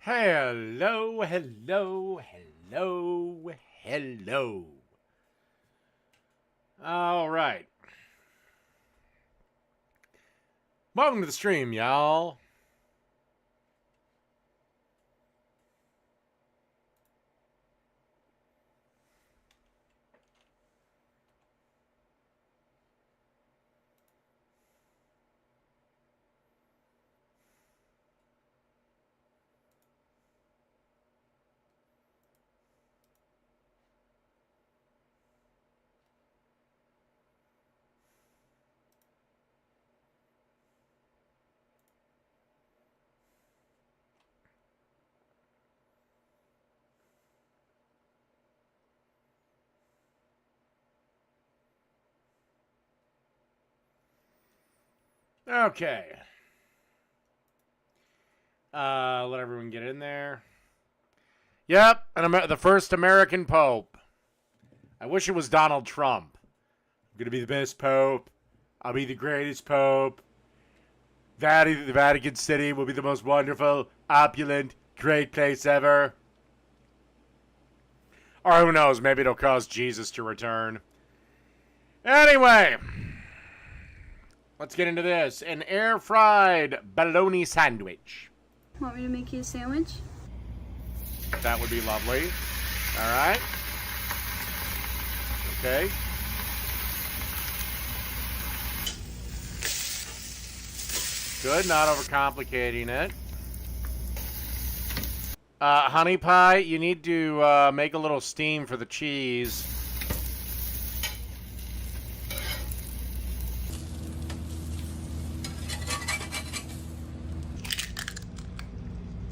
Hello, hello, hello, hello. All right. Welcome to the stream, y'all. Okay. Let everyone get in there. Yep, the first American Pope. I wish it was Donald Trump. I'm gonna be the best Pope. I'll be the greatest Pope. The Vatican City will be the most wonderful, opulent, great place ever. Or who knows, maybe it'll cause Jesus to return. Anyway, let's get into this. An air-fried bologna sandwich. Want me to make you a sandwich? That would be lovely. All right. Okay. Good, not overcomplicating it. Honey pie, you need to make a little steam for the cheese.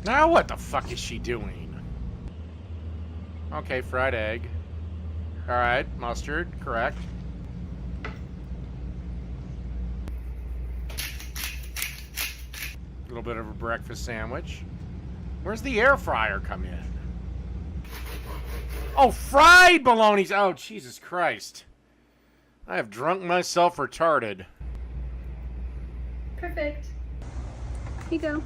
Now what the fuck is she doing? Okay, fried egg. Alright, mustard, correct. A little bit of a breakfast sandwich. Where's the air fryer come in? Oh, fried bologna! Oh, Jesus Christ. I have drunk myself retarded. Perfect. Here you go.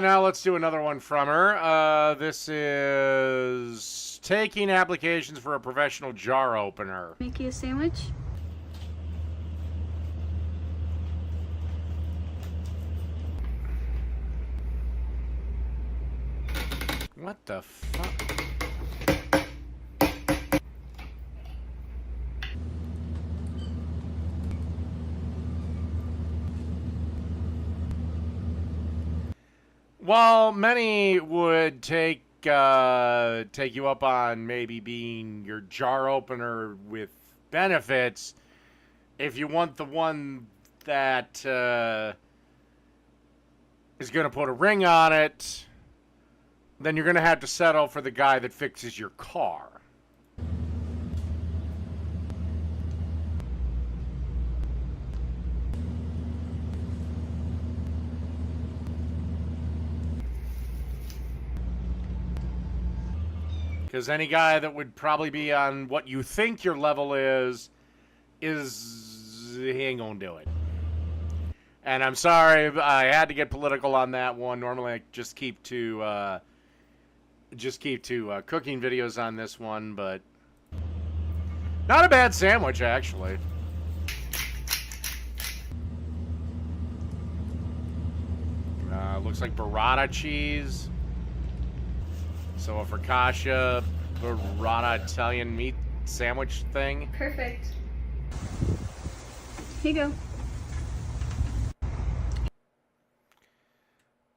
Now let's do another one from her. This is taking applications for a professional jar opener. Make you a sandwich? What the fuck? While many would take you up on maybe being your jar opener with benefits, if you want the one that is going to put a ring on it, then you're going to have to settle for the guy that fixes your car. Because any guy that would probably be on what you think your level is he ain't gonna do it. And I'm sorry, I had to get political on that one. Normally I just keep to cooking videos on this one, but not a bad sandwich actually. Looks like burrata cheese. So a focaccia, burrata Italian meat sandwich thing. Perfect. Here you go.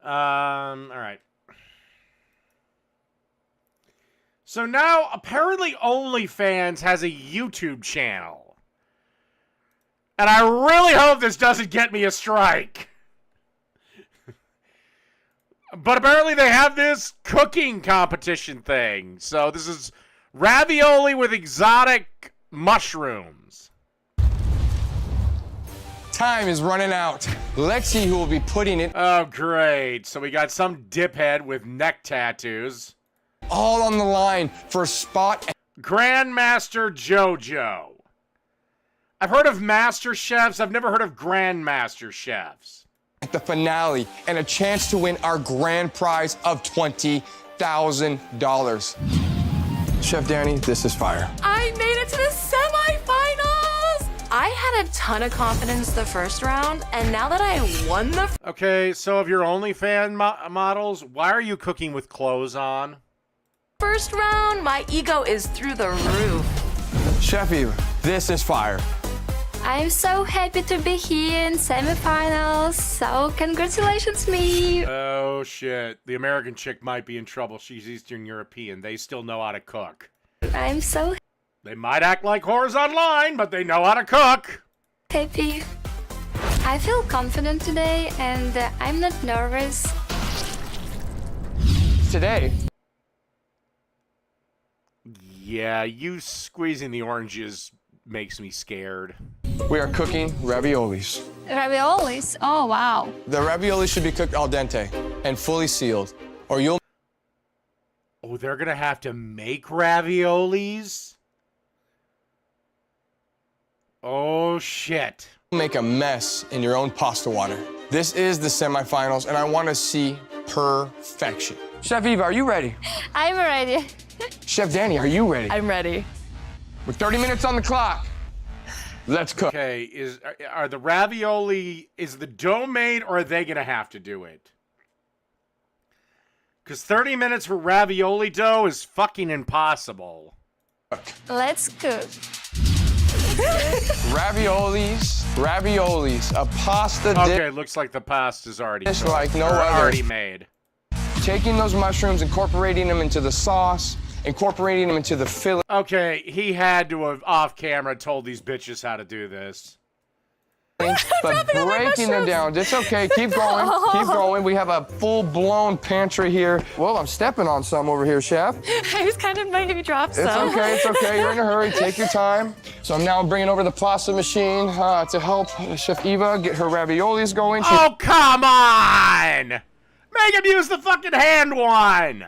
Alright. So now, apparently OnlyFans has a YouTube channel. And I really hope this doesn't get me a strike. But apparently they have this cooking competition thing. So this is ravioli with exotic mushrooms. Time is running out. Let's see who will be putting it Oh, great. So we got some diphead with neck tattoos. all on the line for a spot. Grandmaster JoJo. I've heard of master chefs. I've never heard of grandmaster chefs. the finale and a chance to win our grand prize of $20,000. Chef Danny, this is fire. I made it to the semifinals! I had a ton of confidence the first round, and now that I won the Okay, so of your OnlyFans models, why are you cooking with clothes on? first round, my ego is through the roof. Chef Eva, this is fire. I'm so happy to be here in semifinals. So congratulations, me. Oh shit, the American chick might be in trouble. She's Eastern European. They still know how to cook. I'm so They might act like whores online, but they know how to cook. happy. I feel confident today, and I'm not nervous. Today, Yeah, you squeezing the oranges makes me scared. we are cooking raviolis. Raviolis. Oh wow. The ravioli should be cooked al dente and fully sealed, or you'll Oh, they're gonna have to make raviolis? Oh shit. make a mess in your own pasta water. This is the semifinals, and I want to see perfection. Chef Eva, are you ready? I'm ready. Chef Danny, are you ready? I'm ready. With 30 minutes on the clock, let's cook. Okay, are the ravioli, is the dough made, or are they gonna have to do it? Because 30 minutes for ravioli dough is fucking impossible. Let's cook. Raviolis, a pasta Okay, looks like the pasta's already dish cooked, like no or other. already made. Taking those mushrooms, incorporating them into the sauce, incorporating them into the filling. Okay, he had to have off camera told these bitches how to do this. But breaking them down. It's okay. Keep going. Keep going. We have a full-blown pantry here. Well, I'm stepping on some over here, Chef. I was kind of maybe dropped It's some. okay. It's okay. You're in a hurry. Take your time. So I'm now bringing over the pasta machine to help Chef Eva get her raviolis going. Oh, come on! Make him use the fucking hand one!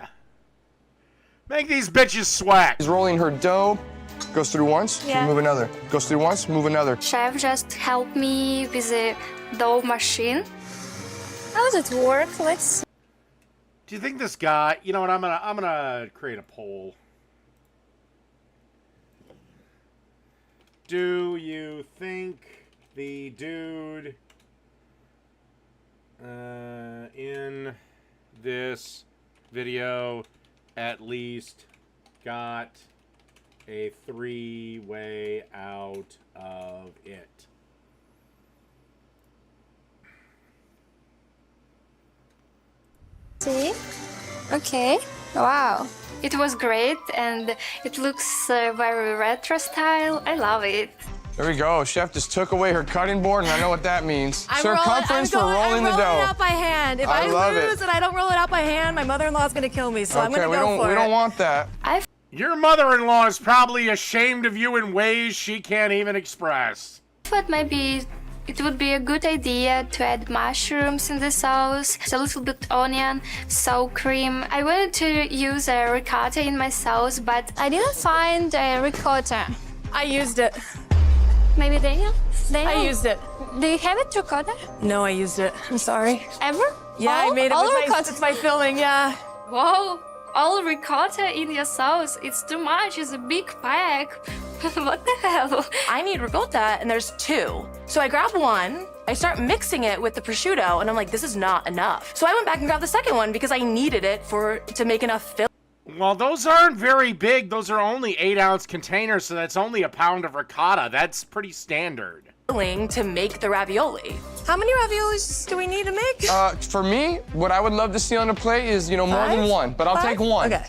Make these bitches sweat. She's rolling her dough. Goes through once, Yeah. move another. Goes through once, move another. Chef just helped me with the dough machine. How does it work? Let's. Do you think this guy, you know what, I'm gonna create a poll. Do you think the dude in this video at least got a 3-way out of it? See? Okay. Wow. It was great, and it looks very retro style. I love it. There we go. Chef just took away her cutting board, and I know what that means. Circumference for I'm rolling the rolling dough. it out by hand. If I I, love lose it. and I don't roll it out by hand, my mother-in-law's gonna kill me. So I'm Okay, gonna we go for we it. don't want that. Your mother-in-law is probably ashamed of you in ways she can't even express. But maybe it would be a good idea to add mushrooms in the sauce, a little bit onion, sour cream. I wanted to use a ricotta in my sauce, but I didn't find a ricotta. I used it. Maybe Daniel? I used it. Do you have it ricotta? No, I used it. I'm sorry. Ever? Yeah, I All- made it all with my, ricotta. it's my filling, yeah. Whoa! All ricotta in your sauce. It's too much. It's a big pack. What the hell? I need ricotta, and there's 2. So I grab one, I start mixing it with the prosciutto, and I'm like, this is not enough. So I went back and grabbed the second one because I needed it to make enough Well, those aren't very big. Those are only 8-ounce containers, so that's only a pound of ricotta. That's pretty standard. filling to make the ravioli. How many raviolis do we need to make? For me, what I would love to see on the plate is, more than 5? one, but I'll 5? take one. Okay.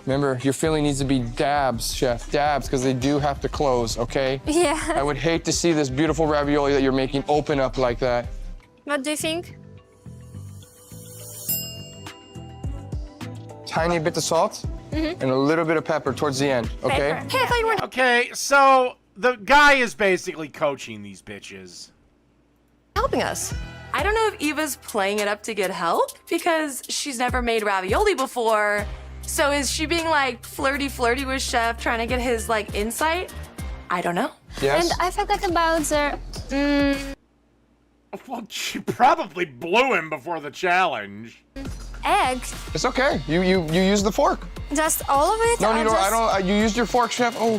Remember, your filling needs to be dabs, Chef, dabs, because they do have to close, okay? I Yeah. would hate to see this beautiful ravioli that you're making open up like that. What do you think? Tiny bit of salt and a little bit of pepper towards the end, okay? Pepper. Hey, I thought you were Okay, so the guy is basically coaching these bitches. helping us. I don't know if Eva's playing it up to get help because she's never made ravioli before. So is she being like flirty with Chef, trying to get his like insight? I don't know. Yes? And I forgot about the. Mm, Well, she probably blew him before the challenge. Egg? It's okay. You used the fork. Just all of it? No, or you don't. just... I don't. You used your fork, chef. Oh.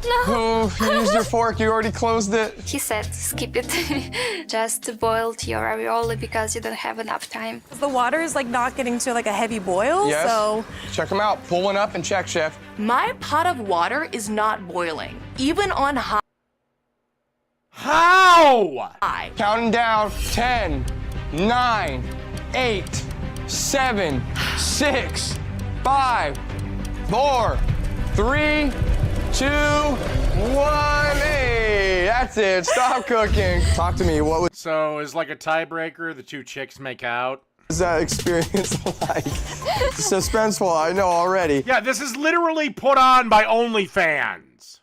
No. Oh, you used your fork. You already closed it. He said, skip it. Just boiled your ravioli because you don't have enough time. The water is like not getting to like a heavy boil, Yes. so Check them out. Pull one up and check, chef. my pot of water is not boiling, even on high. How? Counting down. 10, 9, 8, 7, 6, 5, 4, 3, 2, 1. Hey, that's it. Stop cooking. Talk to me. What was So is like a tiebreaker, the two chicks make out? that experience like? Suspenseful, I know already. Yeah, this is literally put on by OnlyFans.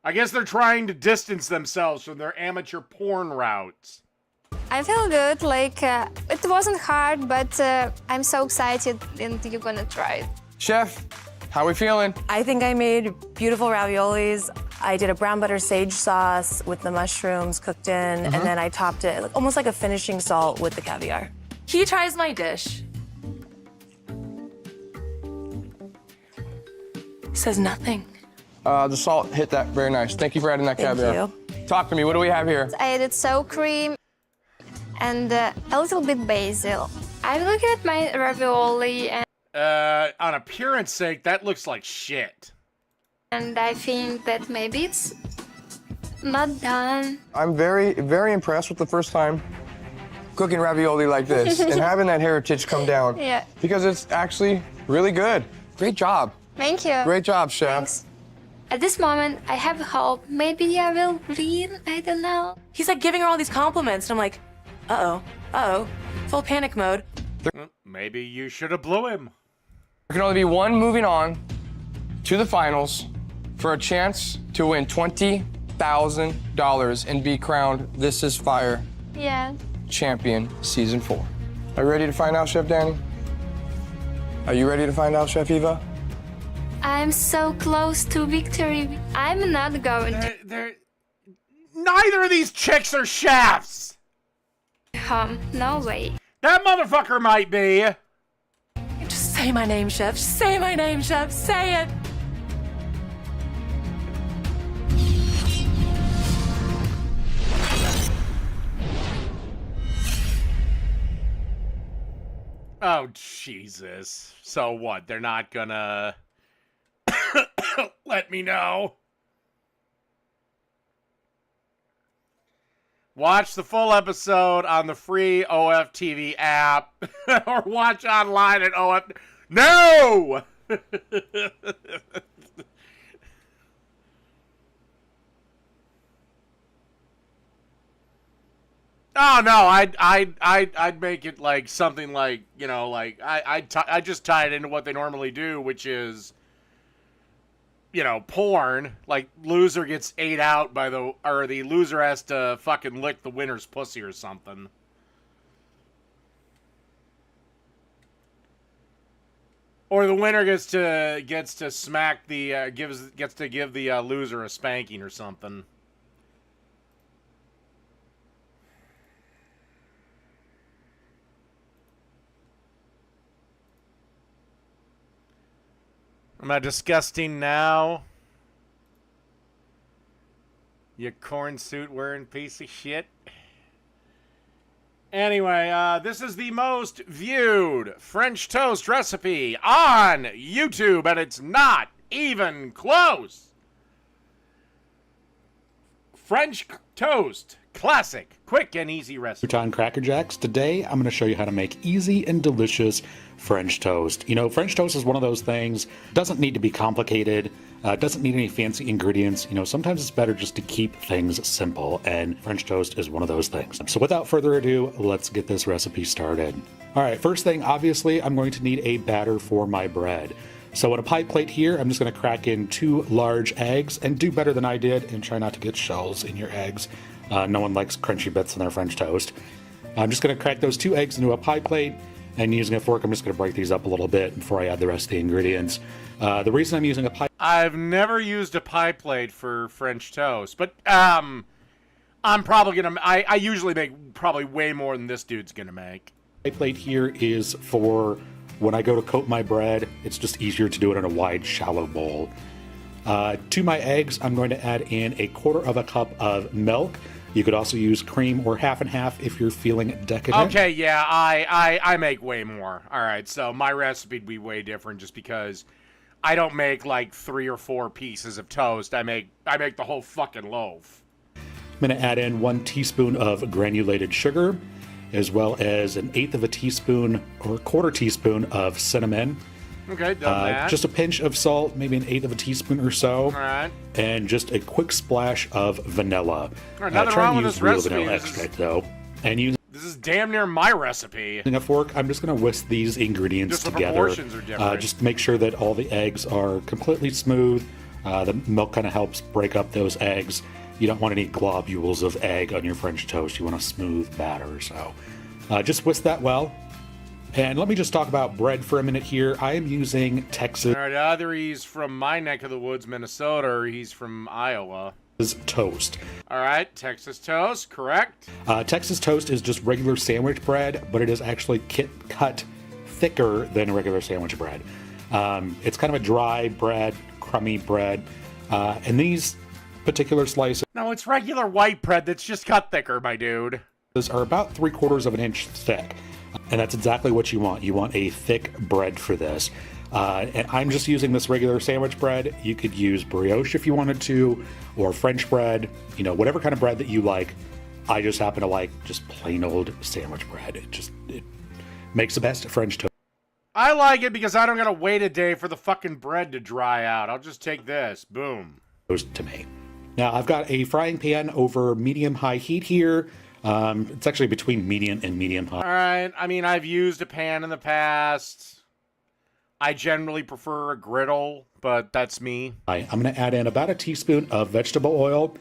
I guess they're trying to distance themselves from their amateur porn routes. I feel good, like it wasn't hard, but I'm so excited and you're gonna try it. Chef, how we feeling? I think I made beautiful raviolis. I did a brown butter sage sauce with the mushrooms cooked in, and then I topped it almost like a finishing salt with the caviar. He tries my dish. Says nothing. The salt hit that very nice. Thank you for adding that Thank caviar. you. Talk to me. What do we have here? I added sour cream and a little bit basil. I'm looking at my ravioli On appearance sake, that looks like shit. and I think that maybe it's not done. I'm very, very impressed with the first time cooking ravioli like this and having that heritage come down. Yeah. Because it's actually really good. Great job. Thank you. Great job, chef. Thanks. At this moment, I have hope. Maybe I will win. I don't know. He's like giving her all these compliments, and I'm like, uh-oh, full panic mode. Maybe you should have blew him. There can only be one moving on to the finals for a chance to win $20,000 and be crowned This Is Fire Yeah. Champion Season 4. Are you ready to find out, Chef Danny? Are you ready to find out, Chef Eva? I'm so close to victory. I'm not going to Neither of these chicks are chefs. home. No way. That motherfucker might be. Just say my name, chef. Say my name, chef. Say it. Oh, Jesus. So what? They're not gonna let me know? Watch the full episode on the free OFTV app or watch online at OF. No! Oh no, I'd make it like something like, you know, like I just tie it into what they normally do, which is, you know, porn. Like loser gets ate out by the loser has to fucking lick the winner's pussy or something. Or the winner gets to smack the gets to give the loser a spanking or something. Am I disgusting now? You corn suit wearing piece of shit. Anyway, this is the most viewed French toast recipe on YouTube, and it's not even close. French toast, classic, quick and easy recipe. John Cracker Jacks. Today, I'm going to show you how to make easy and delicious French toast. You know, French toast is one of those things, doesn't need to be complicated, doesn't need any fancy ingredients. You know, sometimes it's better just to keep things simple, and French toast is one of those things. So without further ado, let's get this recipe started. All right, first thing, obviously, I'm going to need a batter for my bread. So on a pie plate here, I'm just going to crack in 2 large eggs, and do better than I did and try not to get shells in your eggs. No one likes crunchy bits in their French toast. I'm just going to crack those 2 eggs into a pie plate, and using a fork, I'm just going to break these up a little bit before I add the rest of the ingredients. The reason I'm using a pie... I've never used a pie plate for French toast, but I'm probably gonna. I usually make probably way more than this dude's gonna make. My plate here is for when I go to coat my bread. It's just easier to do it in a wide, shallow bowl. To my eggs, I'm going to add in 1/4 cup of milk. You could also use cream or half and half if you're feeling decadent. Okay, yeah, I make way more. All right, so my recipe would be way different just because I don't make like 3 or 4 pieces of toast. I make the whole fucking loaf. I'm going to add in 1 teaspoon of granulated sugar, as well as 1/8 teaspoon or 1/4 teaspoon of cinnamon. Okay, done that. Just a pinch of salt, maybe 1/8 teaspoon or so. All right. And just a quick splash of vanilla. All right, nothing try wrong and with use this real recipe. vanilla This is- extract though. And using This is damn near my recipe. a fork, I'm just going to whisk these ingredients Just the together. proportions are different. Just make sure that all the eggs are completely smooth. The milk kind of helps break up those eggs. You don't want any globules of egg on your French toast. You want a smooth batter. So just whisk that well. And let me just talk about bread for a minute here. I am using Texas All right, either he's from my neck of the woods, Minnesota, or he's from Iowa. toast. All right, Texas toast, correct? Texas toast is just regular sandwich bread, but it is actually cut thicker than regular sandwich bread. It's kind of a dry bread, crummy bread. And these particular slices No, it's regular white bread that's just cut thicker, my dude. are about 3/4 of an inch thick. And that's exactly what you want. You want a thick bread for this. And I'm just using this regular sandwich bread. You could use brioche if you wanted to, or French bread, whatever kind of bread that you like. I just happen to like just plain old sandwich bread. It makes the best French I like it because I don't gotta wait a day for the fucking bread to dry out. I'll just take this. Boom. toast to me. Now I've got a frying pan over medium-high heat here. It's actually between medium and medium-high. All right. I mean, I've used a pan in the past. I generally prefer a griddle, but that's me. I'm going to add in about a teaspoon of vegetable oil,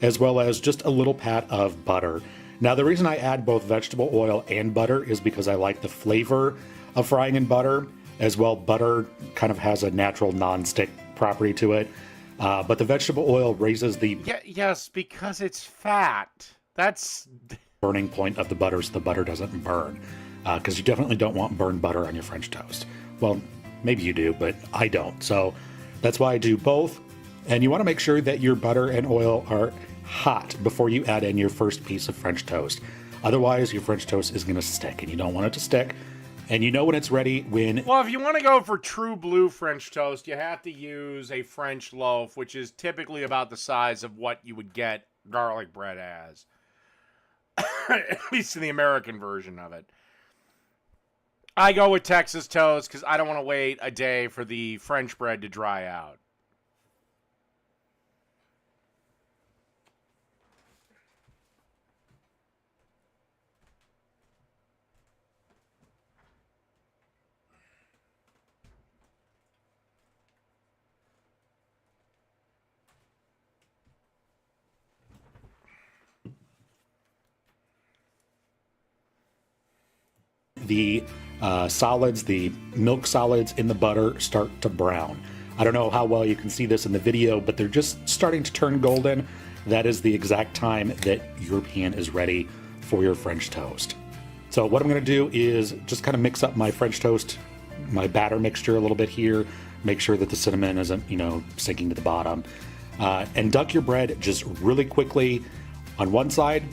as well as just a little pat of butter. Now, the reason I add both vegetable oil and butter is because I like the flavor of frying in butter. As well, butter kind of has a natural non-stick property to it. But the vegetable oil raises the Yes, because it's fat. That's... burning point of the butter so the butter doesn't burn. Because you definitely don't want burned butter on your French toast. Well, maybe you do, but I don't. So that's why I do both. And you want to make sure that your butter and oil are hot before you add in your first piece of French toast. Otherwise, your French toast is going to stick, and you don't want it to stick. And you know when it's ready when... Well, if you want to go for true blue French toast, you have to use a French loaf, which is typically about the size of what you would get garlic bread as. At least in the American version of it. I go with Texas toast because I don't want to wait a day for the French bread to dry out. The solids, the milk solids in the butter start to brown. I don't know how well you can see this in the video, but they're just starting to turn golden. That is the exact time that your pan is ready for your French toast. So what I'm going to do is just kind of mix up my French toast, my batter mixture a little bit here. Make sure that the cinnamon isn't, sinking to the bottom. And dunk your bread just really quickly on one side.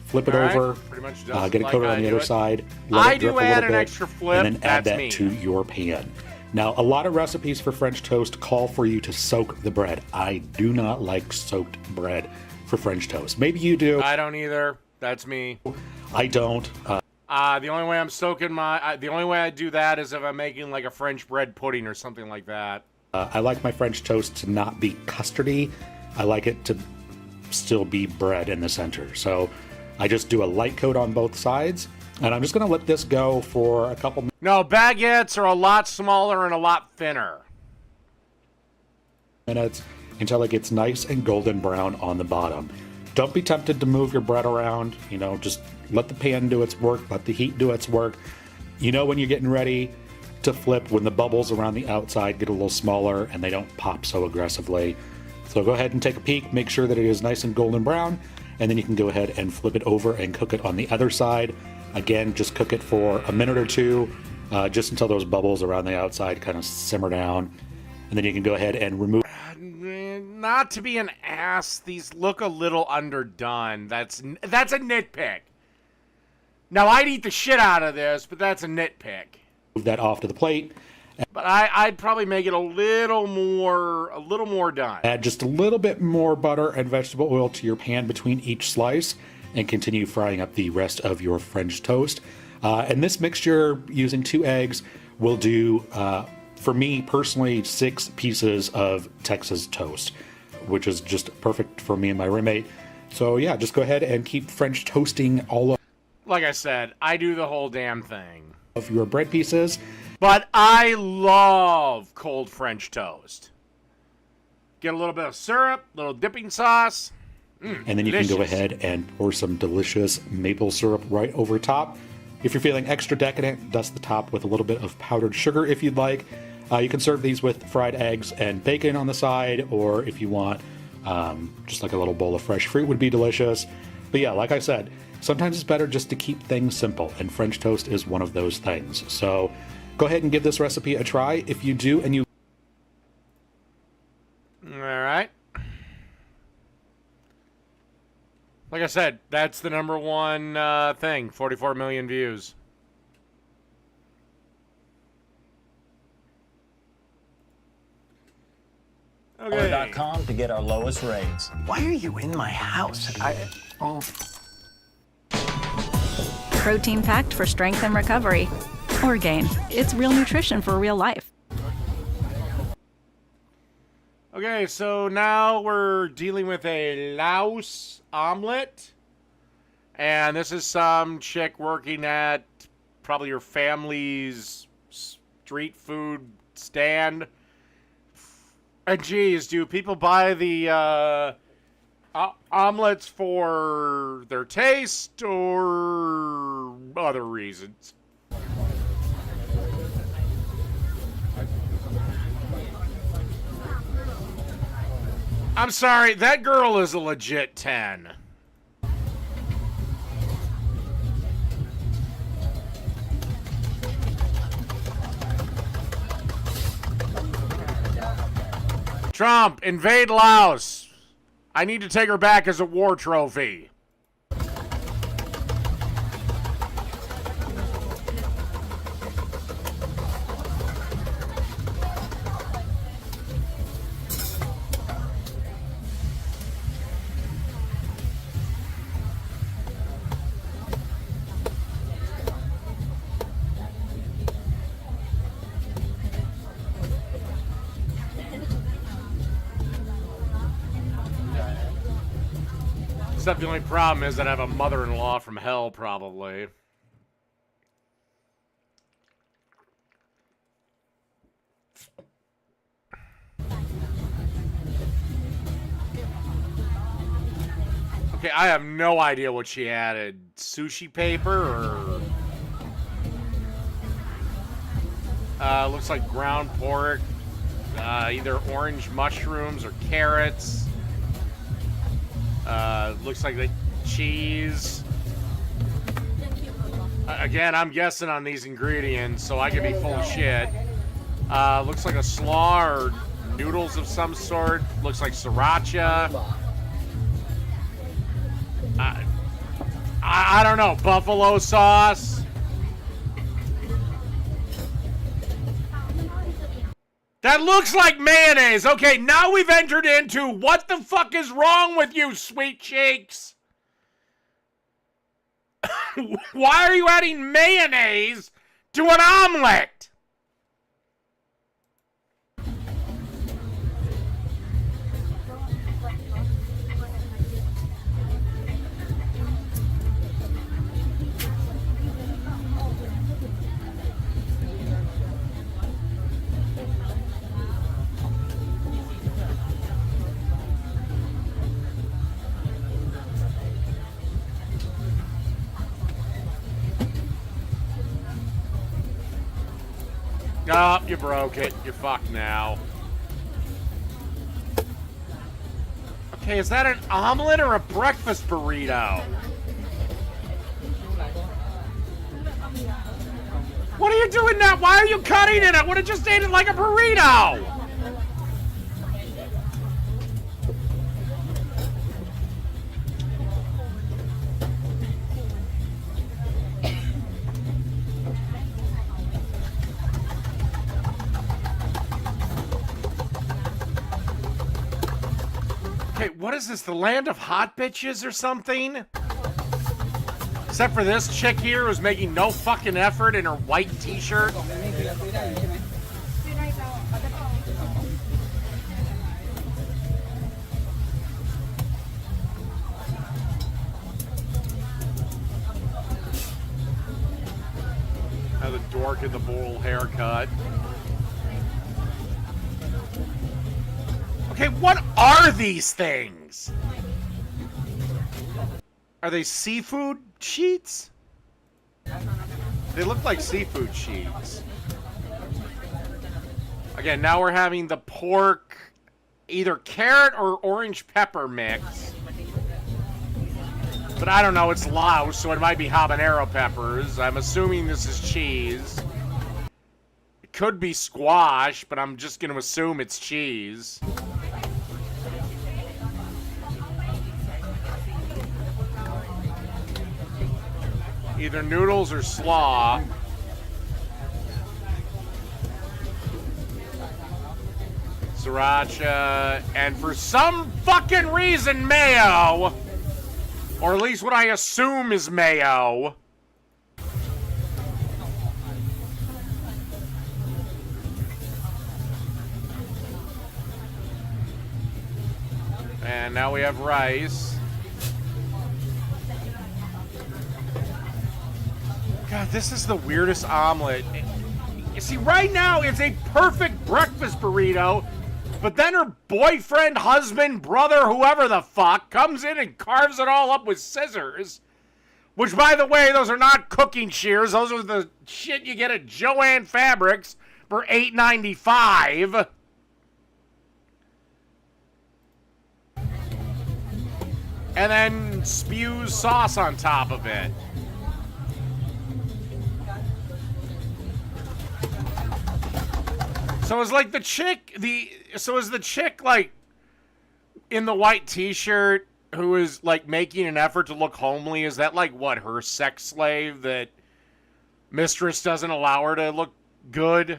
Flip it All right, over, pretty much get it like coated I on the do other it. side. I Let it drip do a add little an bit, extra flip, and then add that's that me. to your pan. Now, a lot of recipes for French toast call for you to soak the bread. I do not like soaked bread for French toast. Maybe you do. I don't either. That's me. I don't. The only way I'm soaking the only way I do that is if I'm making like a French bread pudding or something like that. I like my French toast to not be custardy. I like it to still be bread in the center. So I just do a light coat on both sides, and I'm just going to let this go for a couple No, baguettes are a lot smaller and a lot thinner. minutes until it gets nice and golden brown on the bottom. Don't be tempted to move your bread around. Just let the pan do its work, let the heat do its work. When you're getting ready to flip, when the bubbles around the outside get a little smaller and they don't pop so aggressively. So go ahead and take a peek, make sure that it is nice and golden brown, and then you can go ahead and flip it over and cook it on the other side. Again, just cook it for a minute or two, just until those bubbles around the outside kind of simmer down. And then you can go ahead and remove. Not to be an ass, these look a little underdone. That's a nitpick. Now, I'd eat the shit out of this, but that's a nitpick. Move that off to the plate. But I'd probably make it a little more done. Add just a little bit more butter and vegetable oil to your pan between each slice, and continue frying up the rest of your French toast. And this mixture, using 2 eggs, will do, for me personally, 6 pieces of Texas toast, which is just perfect for me and my roommate. So yeah, just go ahead and keep French toasting all Like I said, I do the whole damn thing. of your bread pieces. But I love cold French toast. Get a little bit of syrup, little dipping sauce. And then you can go delicious. ahead and pour some delicious maple syrup right over top. If you're feeling extra decadent, dust the top with a little bit of powdered sugar if you'd like. You can serve these with fried eggs and bacon on the side, or if you want, just like a little bowl of fresh fruit would be delicious. But yeah, like I said, sometimes it's better just to keep things simple, and French toast is one of those things. So go ahead and give this recipe a try. If you do and you... All right. Like I said, that's the #1 thing. 44 million views. Okay. .com to get our lowest rates. Why are you in my house? Protein packed for strength and recovery. Orgain. It's real nutrition for real life. Okay, so now we're dealing with a louse omelet. And this is some chick working at probably your family's street food stand. And geez, do people buy the omelets for their taste or other reasons? I'm sorry, that girl is a legit 10. Trump, invade Laos. I need to take her back as a war trophy. Except the only problem is that I have a mother-in-law from hell, probably. Okay, I have no idea what she added. Sushi paper or... looks like ground pork. Either orange mushrooms or carrots. Looks like the cheese. Again, I'm guessing on these ingredients, so I could be full of shit. Looks like a slaw or noodles of some sort. Looks like sriracha. I don't know. Buffalo sauce. That looks like mayonnaise. Okay, now we've entered into what the fuck is wrong with you, sweet cheeks? Why are you adding mayonnaise to an omelet? Oh, you broke it. You're fucked now. Okay, is that an omelet or a breakfast burrito? What are you doing now? Why are you cutting it? I would have just ate it like a burrito. Okay, what is this? The land of hot bitches or something? Except for this chick here who's making no fucking effort in her white t-shirt. Now the dork in the bowl haircut. Okay, what are these things? Are they seafood sheets? They look like seafood sheets. Again, now we're having the pork, either carrot or orange pepper mix. But I don't know, it's Laos, so it might be habanero peppers. I'm assuming this is cheese. It could be squash, but I'm just going to assume it's cheese. Either noodles or slaw. Sriracha. And for some fucking reason, mayo. Or at least what I assume is mayo. And now we have rice. God, this is the weirdest omelet. You see, right now it's a perfect breakfast burrito, but then her boyfriend, husband, brother, whoever the fuck, comes in and carves it all up with scissors. Which, by the way, those are not cooking shears. Those are the shit you get at Joann Fabrics for $8.95. And then spews sauce on top of it. So is like the chick, is the chick like in the white t-shirt who is like making an effort to look homely? Is that like what, her sex slave that mistress doesn't allow her to look good?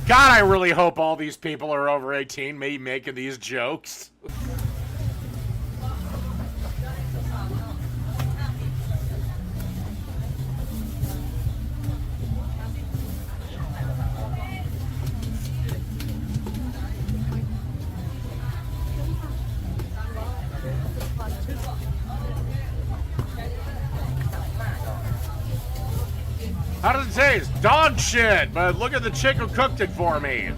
God, I really hope all these people are over 18, me making these jokes. How does it taste? Dog shit, but look at the chick who cooked it for me.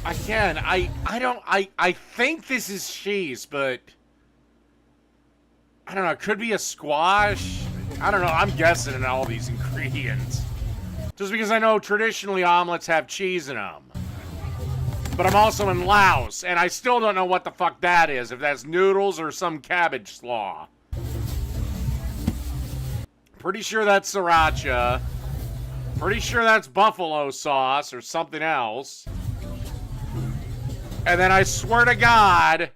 Again, I think this is cheese, but I don't know, it could be a squash. I don't know, I'm guessing in all these ingredients. Just because I know traditionally omelets have cheese in them. But I'm also in Laos, and I still don't know what the fuck that is, if that's noodles or some cabbage slaw. Pretty sure that's sriracha. Pretty sure that's buffalo sauce or something else. And then I swear to God,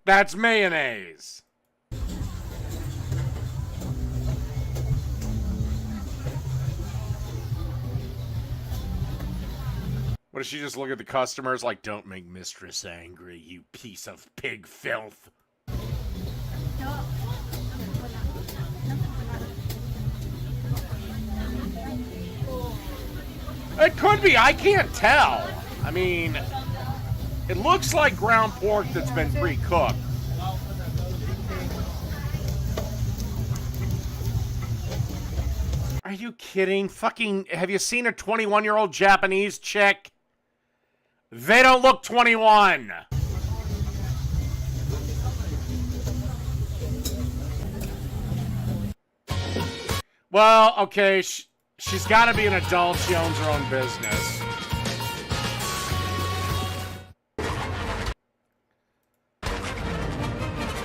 that's mayonnaise. What does she just look at the customers like, don't make mistress angry, you piece of pig filth? It could be, I can't tell. I mean, it looks like ground pork that's been pre-cooked. Are you kidding? Fucking, have you seen a 21-year-old Japanese chick? They don't look 21. Well, okay, she's got to be an adult. She owns her own business.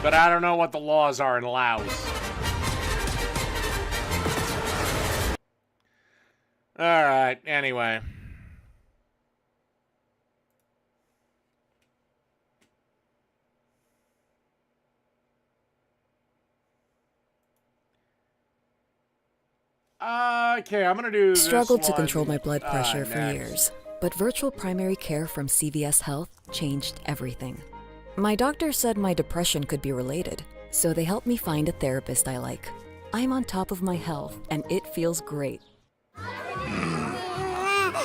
But I don't know what the laws are in Laos. Alright, anyway. Okay, I'm gonna do Struggled this to one, control my blood pressure for next. years, but virtual primary care from CVS Health changed everything. My doctor said my depression could be related, so they helped me find a therapist I like. I'm on top of my health, and it feels great.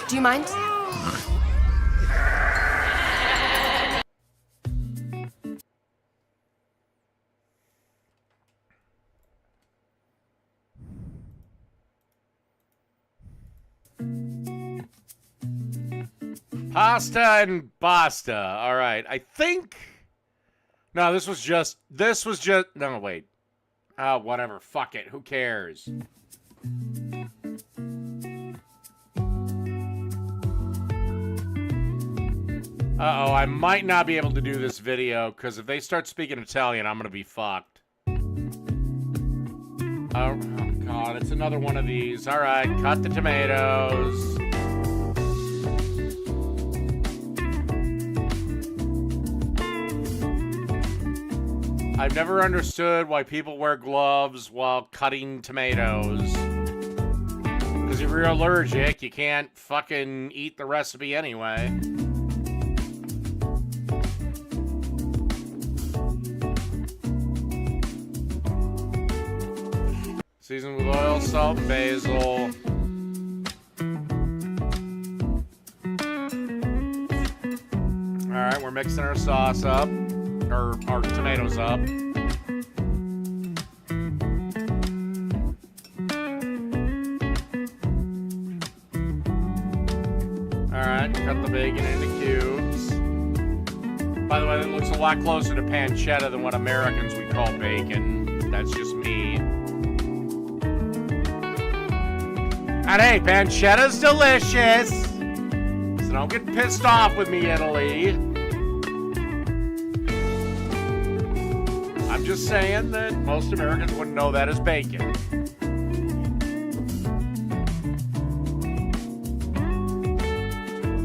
Do you mind? Pasta and basta. All right. I think. No, this was just. No, wait. Oh, whatever. Fuck it. Who cares? Uh-oh, I might not be able to do this video, because if they start speaking Italian, I'm going to be fucked. Oh, God, it's another one of these. All right, cut the tomatoes. I've never understood why people wear gloves while cutting tomatoes. Because if you're allergic, you can't fucking eat the recipe anyway. Season with oil, salt, and basil. Alright, we're mixing our sauce up. Or our tomatoes up. Alright, cut the bacon into cubes. By the way, that looks a lot closer to pancetta than what Americans would call bacon. That's just me. And hey, pancetta's delicious! So don't get pissed off with me, Italy. I'm just saying that most Americans wouldn't know that as bacon.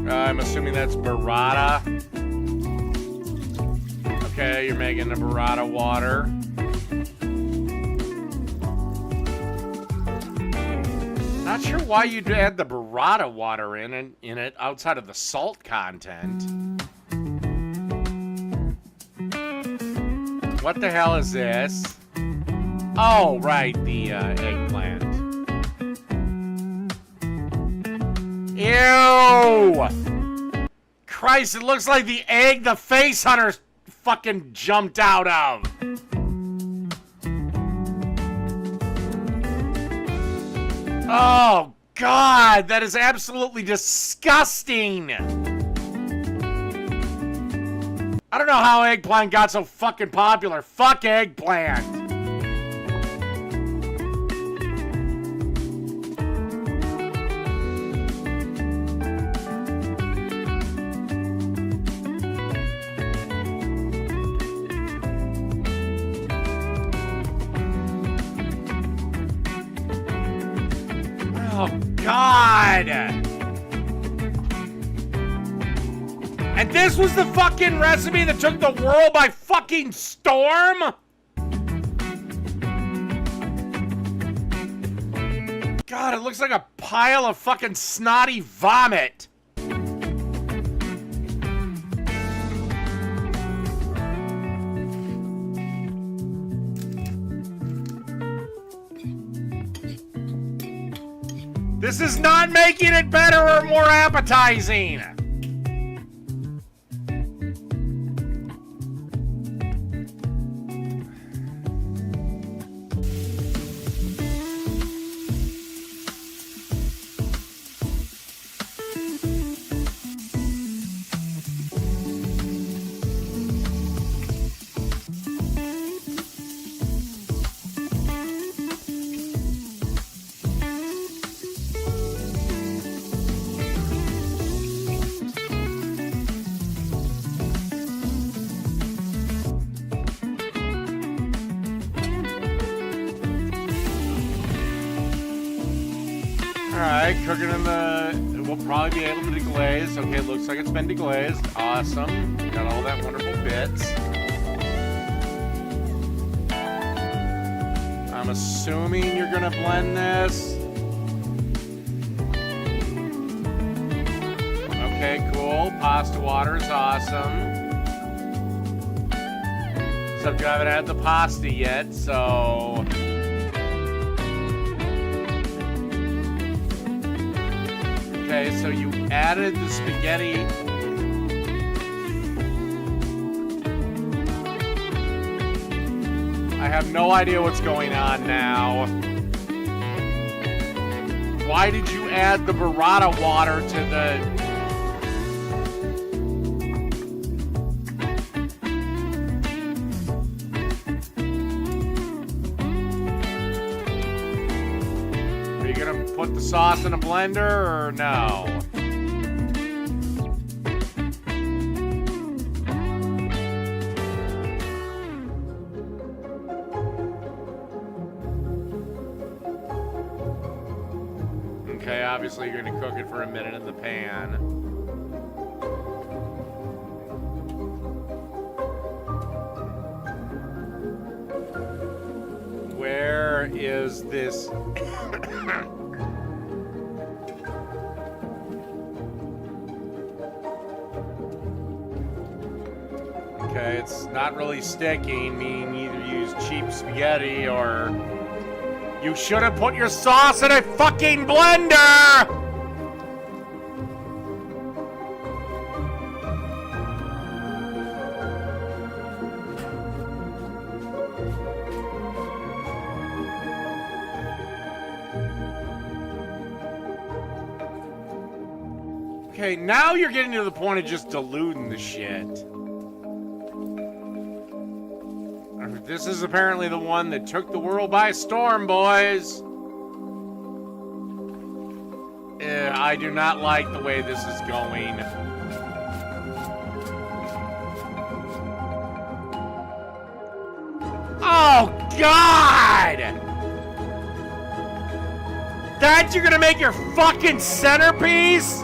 I'm assuming that's burrata. Okay, you're making the burrata water. Not sure why you'd add the burrata water in it outside of the salt content. What the hell is this? Oh, right, the eggplant. Ew! Christ, it looks like the egg the face hunter fucking jumped out of. Oh, God, that is absolutely disgusting. I don't know how eggplant got so fucking popular. Fuck eggplant. Oh, God. And this was the fucking recipe that took the world by fucking storm? God, it looks like a pile of fucking snotty vomit. This is not making it better or more appetizing. Alright, cooking in the... We'll probably be able to deglaze. Okay, it looks like it's been deglazed. Awesome. Got all that wonderful bits. I'm assuming you're gonna blend this. Okay, cool. Pasta water is awesome. Except you haven't had the pasta yet, so... Okay, so you added the spaghetti. I have no idea what's going on now. Why did you add the burrata water to the... Are you gonna put the sauce in a blender or no? Okay, obviously you're gonna cook it for a minute in the pan. Where is this? Okay, it's not really sticking, meaning either use cheap spaghetti or... You should have put your sauce in a fucking blender! Okay, now you're getting to the point of just diluting the shit. This is apparently the one that took the world by storm, boys. I do not like the way this is going. Oh, God! That you're gonna make your fucking centerpiece?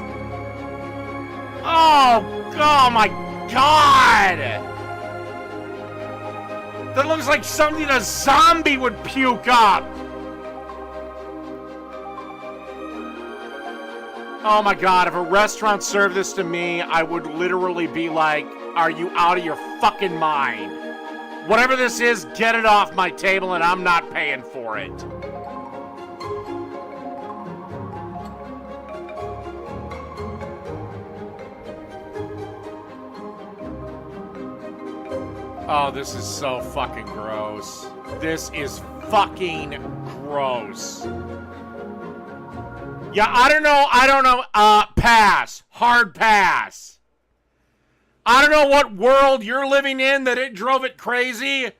Oh my God! That looks like something a zombie would puke up. Oh my God, if a restaurant served this to me, I would literally be like, are you out of your fucking mind? Whatever this is, get it off my table and I'm not paying for it. Oh, this is so fucking gross. This is fucking gross. Yeah, I don't know. Pass. Hard pass. I don't know what world you're living in that it drove it crazy.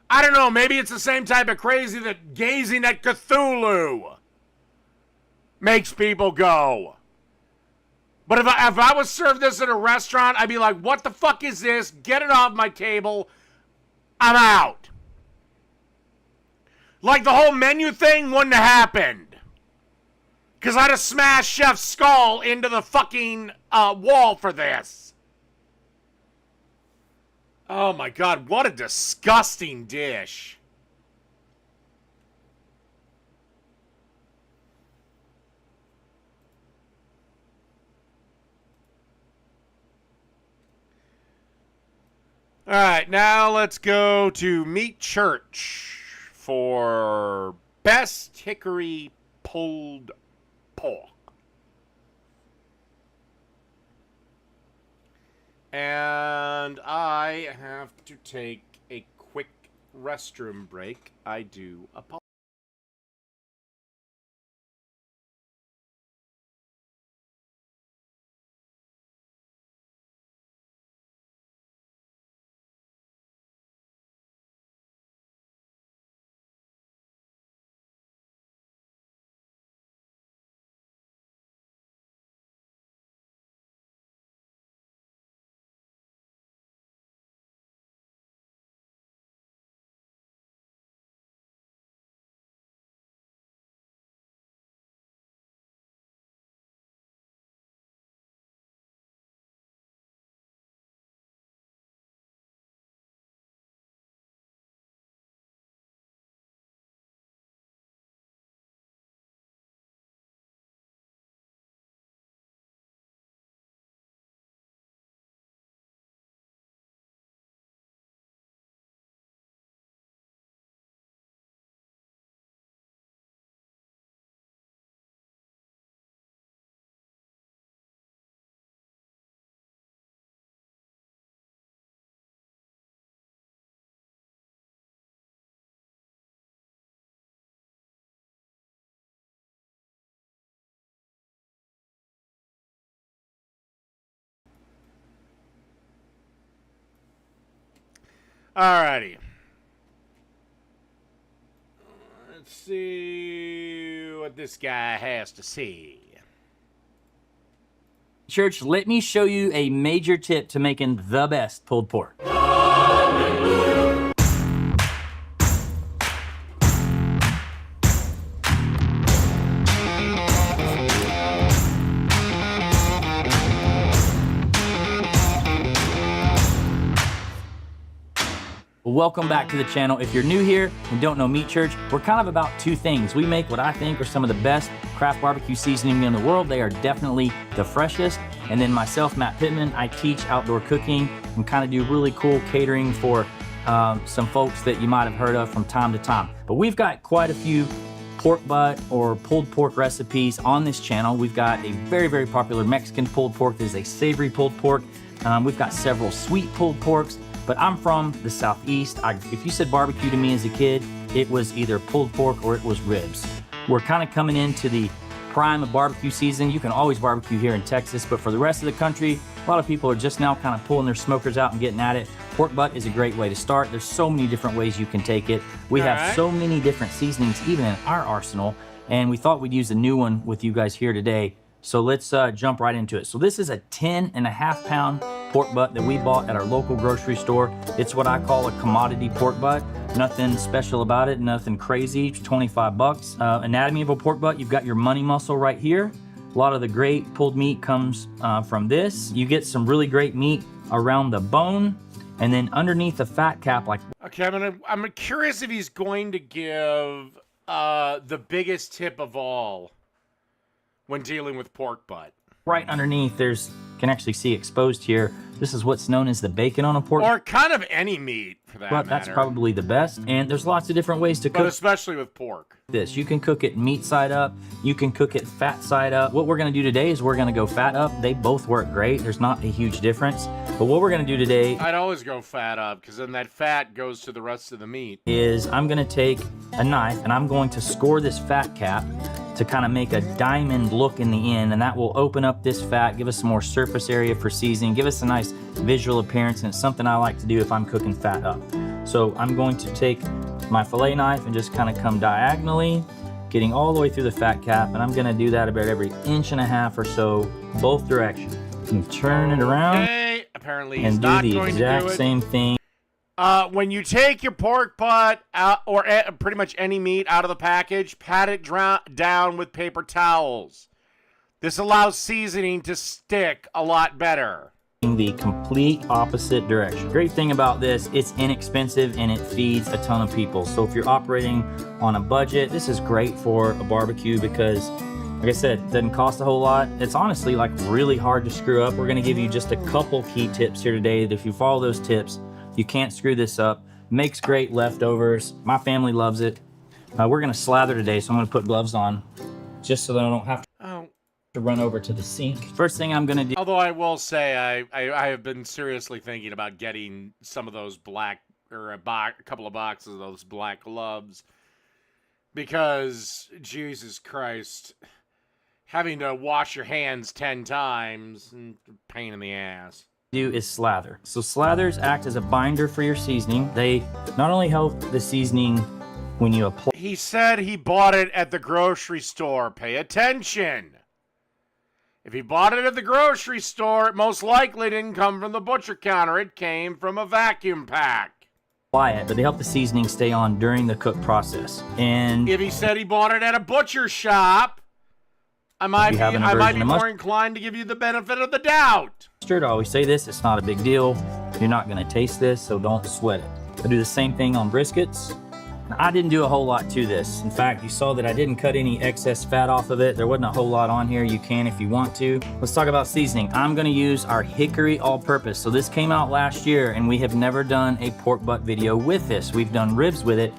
I don't know, maybe it's the same type of crazy that gazing at Cthulhu makes people go. But if I was served this at a restaurant, I'd be like, what the fuck is this? Get it off my table. I'm out. Like the whole menu thing wouldn't have happened. Because I'd have smashed Chef's skull into the fucking wall for this. Oh my God, what a disgusting dish. All right, now let's go to Meat Church for best hickory pulled pork. And I have to take a quick restroom break. I do apologize. Alrighty. Let's see what this guy has to say. Church, let me show you a major tip to making the best pulled pork. Welcome back to the channel. If you're new here and don't know Meat Church, we're kind of about two things. We make what I think are some of the best craft barbecue seasoning in the world. They are definitely the freshest. And then myself, Matt Pittman, I teach outdoor cooking and kind of do really cool catering for some folks that you might have heard of from time to time. But we've got quite a few pork butt or pulled pork recipes on this channel. We've got a very, very popular Mexican pulled pork. There's a savory pulled pork. We've got several sweet pulled porks. But I'm from the Southeast. If you said barbecue to me as a kid, it was either pulled pork or it was ribs. We're kind of coming into the prime of barbecue season. You can always barbecue here in Texas, but for the rest of the country, a lot of people are just now kind of pulling their smokers out and getting at it. Pork butt is a great way to start. There's so many different ways you can take it. We have so many different seasonings even in our arsenal, and we thought we'd use a new one with you guys here today. So let's jump right into it. So this is a 10.5 pound pork butt that we bought at our local grocery store. It's what I call a commodity pork butt. Nothing special about it, nothing crazy, 25 bucks. Anatomy of a pork butt, you've got your money muscle right here. A lot of the great pulled meat comes from this. You get some really great meat around the bone, and then underneath the fat cap, like. Okay, I'm curious if he's going to give the biggest tip of all when dealing with pork butt. Right underneath, can actually see exposed here. This is what's known as the bacon on a pork. Or kind of any meat, for that matter. That's probably the best. And there's lots of different ways to cook. But especially with pork. This, you can cook it meat side up. You can cook it fat side up. What we're gonna do today is we're gonna go fat up. They both work great. There's not a huge difference. But what we're gonna do today, I'd always go fat up, because then that fat goes to the rest of the meat. Is I'm gonna take a knife and I'm going to score this fat cap to kind of make a diamond look in the end, and that will open up this fat, give us some more surface area for seasoning, give us a nice visual appearance, and it's something I like to do if I'm cooking fat up. So I'm going to take my fillet knife and just kind of come diagonally, getting all the way through the fat cap, and I'm gonna do that about every 1.5 inches or so, both directions. And turn it around, okay, apparently he's and do not the going exact to do it. same thing. When you take your pork butt out, or pretty much any meat out of the package, pat it down with paper towels. This allows seasoning to stick a lot better. The complete opposite direction. Great thing about this, it's inexpensive and it feeds a ton of people. So if you're operating on a budget, this is great for a barbecue because, like I said, it doesn't cost a whole lot. It's honestly like really hard to screw up. We're gonna give you just a couple key tips here today that if you follow those tips, you can't screw this up. Makes great leftovers. My family loves it. We're gonna slather today, so I'm gonna put gloves on just so that I don't have to run over to the sink. First thing I'm gonna do. Although I will say I have been seriously thinking about getting some of those black, or a couple of boxes of those black gloves, because Jesus Christ, having to wash your hands 10 times, pain in the ass. Do is slather. So slathers act as a binder for your seasoning. They not only help the seasoning when you apply. He said he bought it at the grocery store. Pay attention. If he bought it at the grocery store, it most likely didn't come from the butcher counter. It came from a vacuum pack. Apply it, but they help the seasoning stay on during the cook process. And if he said he bought it at a butcher shop, I might be more inclined to give you the benefit of the doubt. I always say this, it's not a big deal. You're not gonna taste this, so don't sweat it. I do the same thing on briskets. I didn't do a whole lot to this. In fact, you saw that I didn't cut any excess fat off of it. There wasn't a whole lot on here. You can if you want to. Let's talk about seasoning. I'm gonna use our hickory all-purpose. So this came out last year and we have never done a pork butt video with this. We've done ribs with it.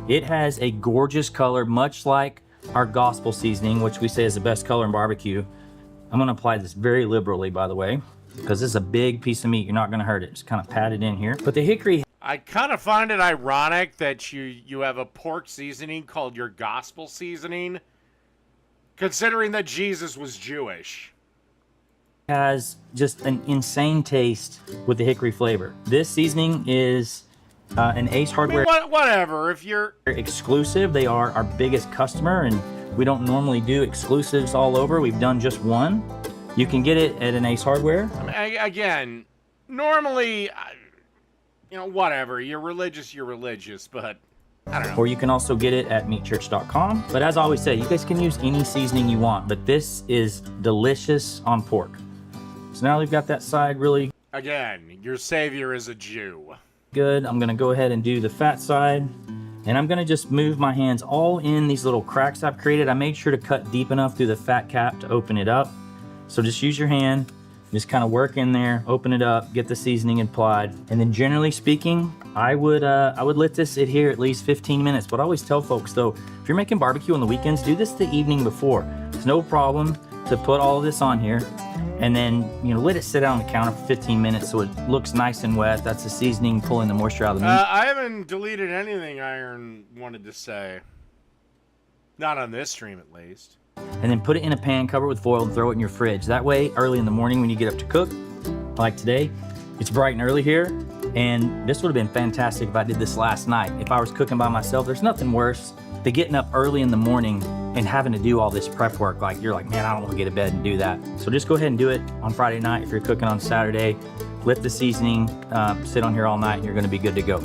It has a gorgeous color, much like our gospel seasoning, which we say is the best color in barbecue. I'm gonna apply this very liberally, by the way, because this is a big piece of meat. You're not gonna hurt it. Just kind of pat it in here. But the hickory, I kind of find it ironic that you have a pork seasoning called your gospel seasoning, considering that Jesus was Jewish. has just an insane taste with the hickory flavor. This seasoning is And Ace Hardware Whatever. If you're exclusive, they are our biggest customer, and we don't normally do exclusives all over. We've done just one. You can get it at an Ace Hardware. I mean, again, normally, you know, whatever. You're religious, but I don't know. Or you can also get it at meatchurch.com. But as I always say, you guys can use any seasoning you want, but this is delicious on pork. So now we've got that side really Again, your savior is a Jew. good. I'm gonna go ahead and do the fat side, and I'm gonna just move my hands all in these little cracks I've created. I made sure to cut deep enough through the fat cap to open it up. So just use your hand, just kind of work in there, open it up, get the seasoning applied. And then generally speaking, I would let this adhere at least 15 minutes. But I always tell folks though, if you're making barbecue on the weekends, do this the evening before. It's no problem to put all of this on here and then, you know, let it sit on the counter for 15 minutes so it looks nice and wet. That's the seasoning pulling the moisture out of the meat. I haven't deleted anything Iron wanted to say. Not on this stream, at least. And then put it in a pan, cover it with foil, and throw it in your fridge. That way, early in the morning when you get up to cook, like today, it's bright and early here, and this would have been fantastic if I did this last night. If I was cooking by myself, there's nothing worse than getting up early in the morning and having to do all this prep work. Like, you're like, man, I don't want to get to bed and do that. So just go ahead and do it on Friday night. If you're cooking on Saturday, let the seasoning sit on here all night, and you're gonna be good to go.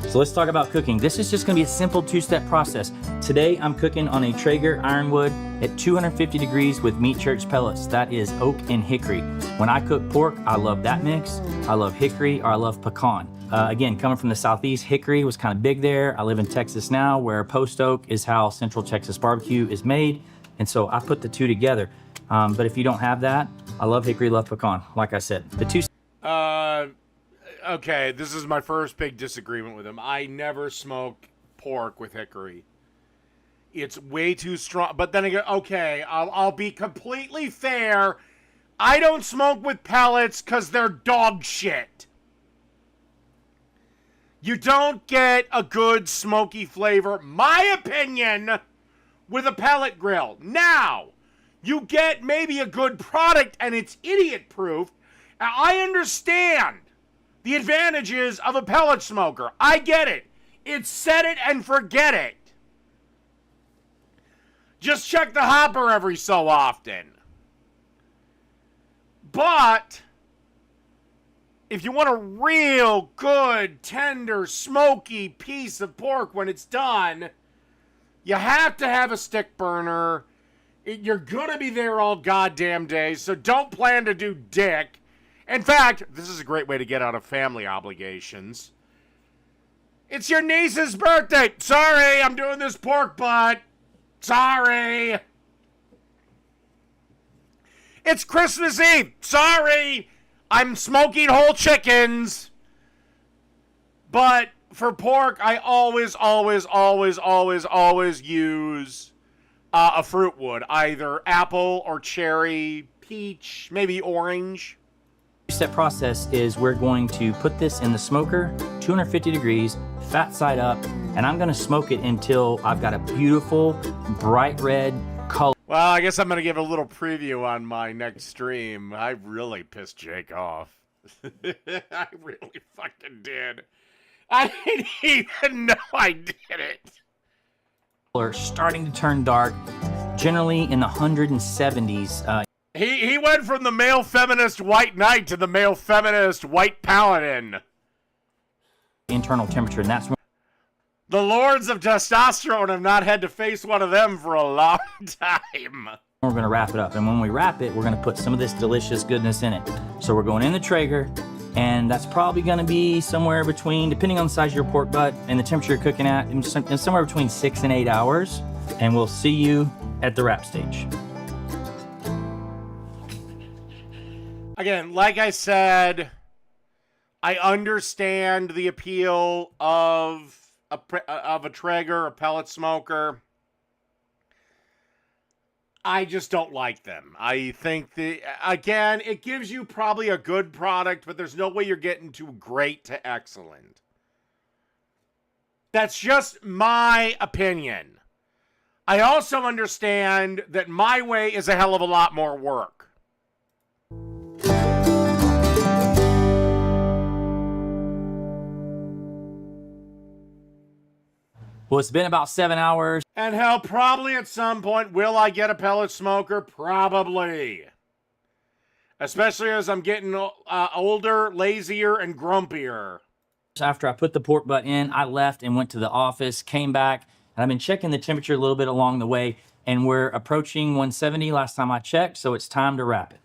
So let's talk about cooking. This is just gonna be a simple two-step process. Today, I'm cooking on a Traeger Ironwood at 250 degrees with Meat Church pellets. That is oak and hickory. When I cook pork, I love that mix. I love hickory, or I love pecan. Again, coming from the Southeast, hickory was kind of big there. I live in Texas now, where post oak is how Central Texas barbecue is made. And so I put the two together. But if you don't have that, I love hickory, love pecan. Like I said, the two. Okay, this is my first big disagreement with him. I never smoke pork with hickory. It's way too strong. But then again, okay, I'll be completely fair. I don't smoke with pellets because they're dog shit. You don't get a good smoky flavor, my opinion, with a pellet grill. Now, you get maybe a good product and it's idiot-proof. I understand the advantages of a pellet smoker. I get it. It's set it and forget it. Just check the hopper every so often. But if you want a real good, tender, smoky piece of pork when it's done, you have to have a stick burner. You're going to be there all goddamn day, so don't plan to do dick. In fact, this is a great way to get out of family obligations. It's your niece's birthday. Sorry, I'm doing this pork butt. Sorry. It's Christmas Eve. Sorry, I'm smoking whole chickens. But for pork, I always use a fruit wood. Either apple or cherry, peach, maybe orange. Two-step process is we're going to put this in the smoker, 250 degrees, fat side up, and I'm gonna smoke it until I've got a beautiful, bright red color. Well, I guess I'm gonna give a little preview on my next stream. I really pissed Jake off. I really fucking did. I didn't even know I did it. Starting to turn dark, generally in the 170s. He went from the male feminist white knight to the male feminist white paladin. Internal temperature, and that's when The lords of testosterone have not had to face one of them for a long time. we're gonna wrap it up. And when we wrap it, we're gonna put some of this delicious goodness in it. So we're going in the Traeger, and that's probably gonna be somewhere between, depending on the size of your pork butt and the temperature you're cooking at, somewhere between 6 and 8 hours. And we'll see you at the wrap stage. Again, like I said, I understand the appeal of a Traeger, a pellet smoker. I just don't like them. I think again, it gives you probably a good product, but there's no way you're getting to great to excellent. That's just my opinion. I also understand that my way is a hell of a lot more work. Well, it's been about 7 hours. And hell, probably at some point, will I get a pellet smoker? Probably. Especially as I'm getting older, lazier, and grumpier. After I put the pork butt in, I left and went to the office, came back, and I've been checking the temperature a little bit along the way, and we're approaching 170 last time I checked, so it's time to wrap it.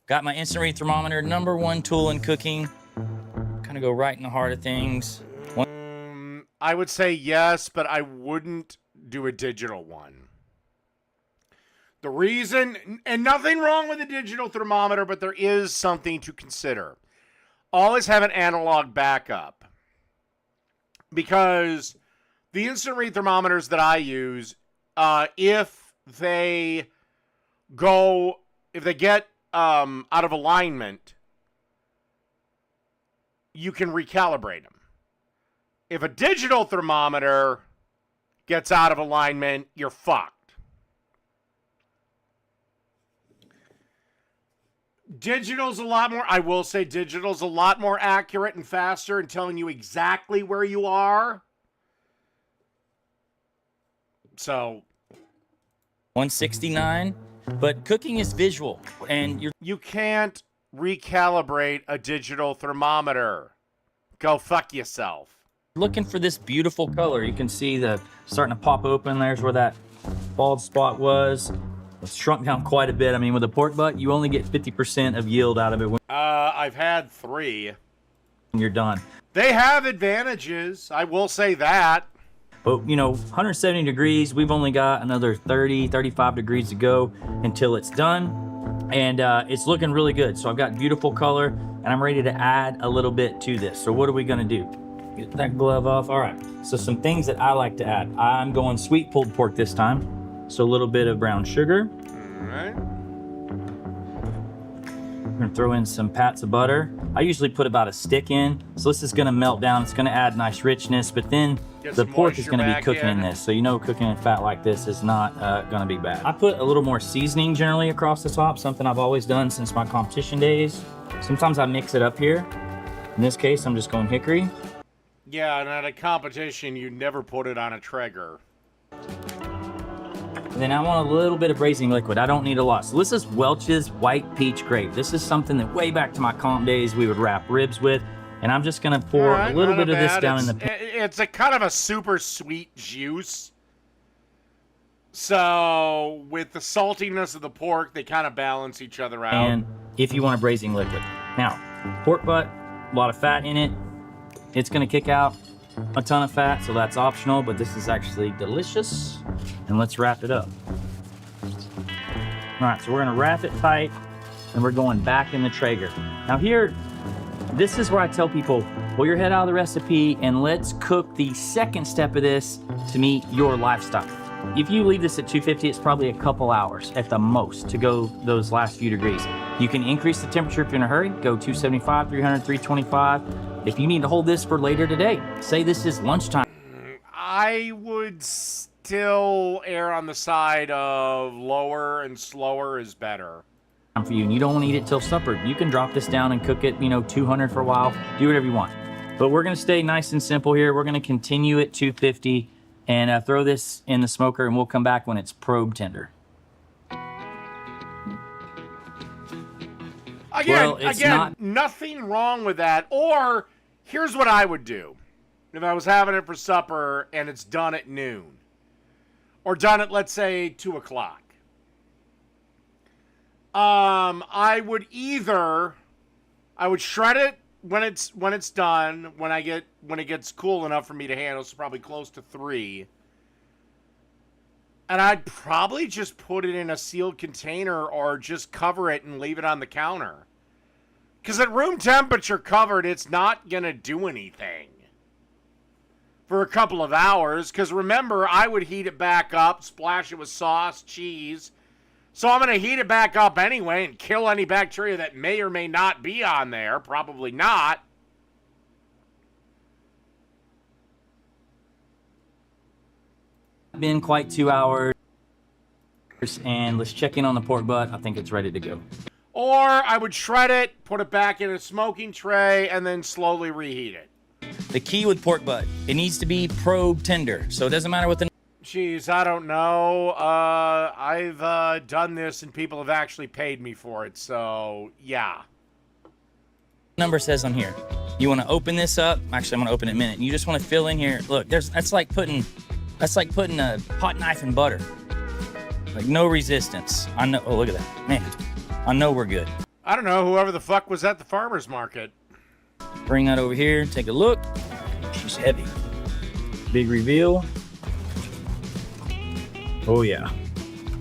Got my instant read thermometer, number one tool in cooking. Kind of go right in the heart of things. I would say yes, but I wouldn't do a digital one. The reason, and nothing wrong with a digital thermometer, but there is something to consider. Always have an analog backup. Because the instant read thermometers that I use, if they get out of alignment, you can recalibrate them. If a digital thermometer gets out of alignment, you're fucked. Digital's a lot more, I will say digital's a lot more accurate and faster in telling you exactly where you are. So 169, but cooking is visual, and you can't recalibrate a digital thermometer. Go fuck yourself. Looking for this beautiful color. You can see the starting to pop open. There's where that bald spot was. It's shrunk down quite a bit. I mean, with a pork butt, you only get 50% of yield out of it when I've had 3. you're done. They have advantages, I will say that. But, you know, 170 degrees, we've only got another 30, 35 degrees to go until it's done. And it's looking really good. So I've got beautiful color, and I'm ready to add a little bit to this. So what are we gonna do? Get that glove off. All right, so some things that I like to add. I'm going sweet pulled pork this time. So a little bit of brown sugar. All right. We're gonna throw in some pats of butter. I usually put about a stick in. So this is gonna melt down. It's gonna add nice richness, but then the pork is gonna be cooking in this. So you know cooking in fat like this is not gonna be bad. I put a little more seasoning generally across the top, something I've always done since my competition days. Sometimes I mix it up here. In this case, I'm just going hickory. Yeah, and at a competition, you never put it on a Traeger. And then I want a little bit of braising liquid. I don't need a lot. So this is Welch's White Peach Grape. This is something that way back to my comp days we would wrap ribs with. And I'm just gonna pour a little bit of this down in the pan. It's a kind of a super sweet juice. So with the saltiness of the pork, they kind of balance each other out. And if you want a braising liquid. Now, pork butt, a lot of fat in it. It's gonna kick out a ton of fat, so that's optional, but this is actually delicious. And let's wrap it up. All right, so we're gonna wrap it tight, and we're going back in the Traeger. Now here, this is where I tell people, pull your head out of the recipe and let's cook the second step of this to meet your lifestyle. If you leave this at 250, it's probably a couple hours at the most to go those last few degrees. You can increase the temperature if you're in a hurry, go 275, 300, 325. If you need to hold this for later today, say this is lunchtime. I would still err on the side of lower and slower is better. For you, and you don't want to eat it till supper. You can drop this down and cook it, 200 for a while. Do whatever you want. But we're gonna stay nice and simple here. We're gonna continue at 250 and throw this in the smoker, and we'll come back when it's probe tender. Again, nothing wrong with that. Or here's what I would do if I was having it for supper and it's done at noon, or done at, let's say, 2 o'clock. I would shred it when it's done, when it gets cool enough for me to handle, so probably close to 3. And I'd probably just put it in a sealed container or just cover it and leave it on the counter. Because at room temperature covered, it's not going to do anything for a couple of hours. Because remember, I would heat it back up, splash it with sauce, cheese. So I'm going to heat it back up anyway and kill any bacteria that may or may not be on there. Probably not. Been quite 2 hours, and let's check in on the pork butt. I think it's ready to go. Or I would shred it, put it back in a smoking tray, and then slowly reheat it. The key with pork butt, it needs to be probe tender. So it doesn't matter what the Jeez, I don't know. I've done this and people have actually paid me for it, so yeah. number says on here. You want to open this up. Actually, I'm going to open it in a minute. You just want to fill in here. Look, that's like putting a hot knife in butter. Like no resistance. I know. Oh, look at that. Man, I know we're good. I don't know, whoever the fuck was at the farmer's market. Bring that over here. Take a look. She's heavy. Big reveal. Oh yeah.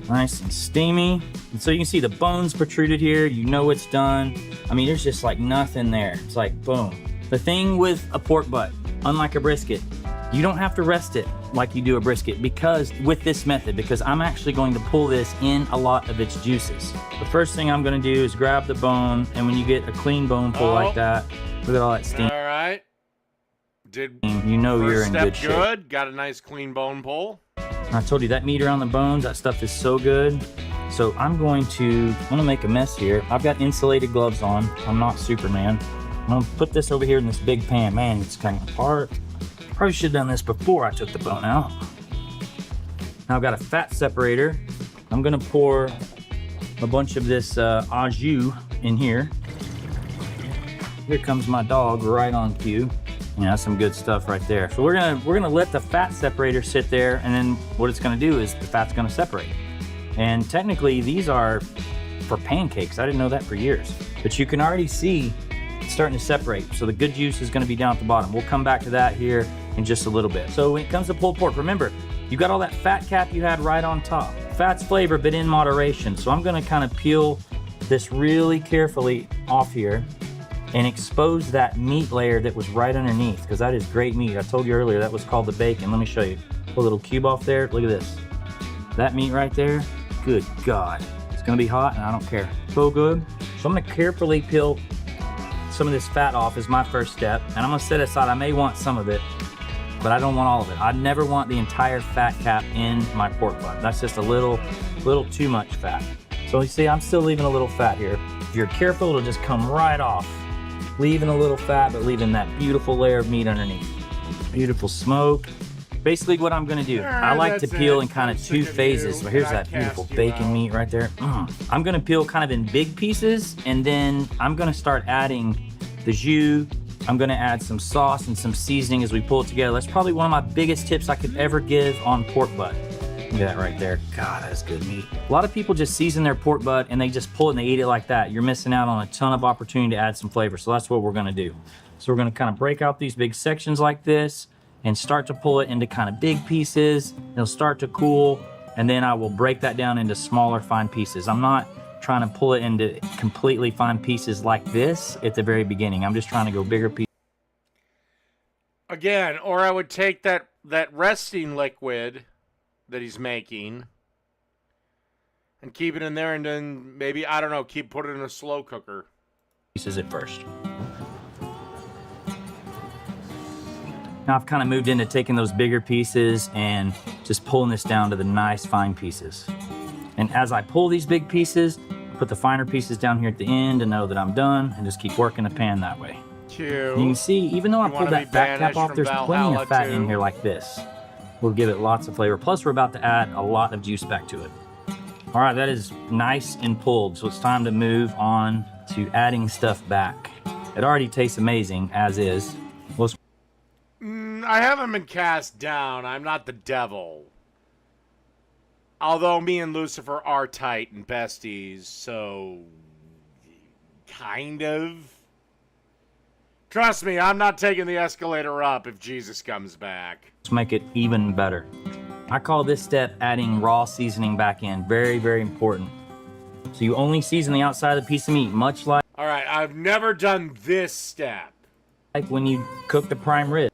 Nice and steamy. And so you can see the bones protruded here. You know it's done. I mean, there's just like nothing there. It's like boom. The thing with a pork butt, unlike a brisket, you don't have to rest it like you do a brisket because with this method, because I'm actually going to pull this in a lot of its juices. The first thing I'm going to do is grab the bone, and when you get a clean bone pull like that, look at all that steam. All right. Did you know you're in good shape. Good. Got a nice clean bone pull. I told you that meat around the bones, that stuff is so good. So I'm going to make a mess here. I've got insulated gloves on. I'm not Superman. I'm gonna put this over here in this big pan. Man, it's coming apart. Probably should have done this before I took the bone out. Now I've got a fat separator. I'm gonna pour a bunch of this au jus in here. Here comes my dog right on cue. Yeah, that's some good stuff right there. So we're gonna let the fat separator sit there, and then what it's gonna do is the fat's gonna separate. And technically these are for pancakes. I didn't know that for years. But you can already see it's starting to separate. So the good juice is gonna be down at the bottom. We'll come back to that here in just a little bit. So when it comes to pulled pork, remember, you got all that fat cap you had right on top. Fat's flavor, but in moderation. So I'm gonna kind of peel this really carefully off here and expose that meat layer that was right underneath, because that is great meat. I told you earlier that was called the bacon. Let me show you. Put a little cube off there. Look at this. That meat right there, good God. It's gonna be hot and I don't care. So good. So I'm gonna carefully peel some of this fat off as my first step, and I'm gonna set it aside. I may want some of it, but I don't want all of it. I never want the entire fat cap in my pork butt. That's just a little too much fat. So you see, I'm still leaving a little fat here. If you're careful, it'll just come right off. Leaving a little fat, but leaving that beautiful layer of meat underneath. Beautiful smoke. Basically what I'm gonna do, I like to peel in kind of two phases. So here's that beautiful bacon meat right there. I'm gonna peel kind of in big pieces, and then I'm gonna start adding the jus. I'm gonna add some sauce and some seasoning as we pull it together. That's probably one of my biggest tips I could ever give on pork butt. Look at that right there. God, that's good meat. A lot of people just season their pork butt and they just pull it and they eat it like that. You're missing out on a ton of opportunity to add some flavor. So that's what we're gonna do. So we're gonna kind of break out these big sections like this and start to pull it into kind of big pieces. It'll start to cool, and then I will break that down into smaller fine pieces. I'm not trying to pull it into completely fine pieces like this at the very beginning. I'm just trying to go bigger pieces. Again, or I would take that resting liquid that he's making and keep it in there, and then maybe, I don't know, put it in a slow cooker. Pieces at first. Now I've kind of moved into taking those bigger pieces and just pulling this down to the nice fine pieces. And as I pull these big pieces, put the finer pieces down here at the end to know that I'm done, and just keep working the pan that way. Cute. You can see, even though I pulled that fat cap off, there's plenty of fat in here like this. We'll give it lots of flavor. Plus, we're about to add a lot of juice back to it. All right, that is nice and pulled, so it's time to move on to adding stuff back. It already tastes amazing, as is. I haven't been cast down. I'm not the devil. Although me and Lucifer are tight and besties, so kind of. Trust me, I'm not taking the escalator up if Jesus comes back. Let's make it even better. I call this step adding raw seasoning back in. Very, very important. So you only season the outside of the piece of meat, much like... All right, I've never done this step. Like when you cook the prime rib.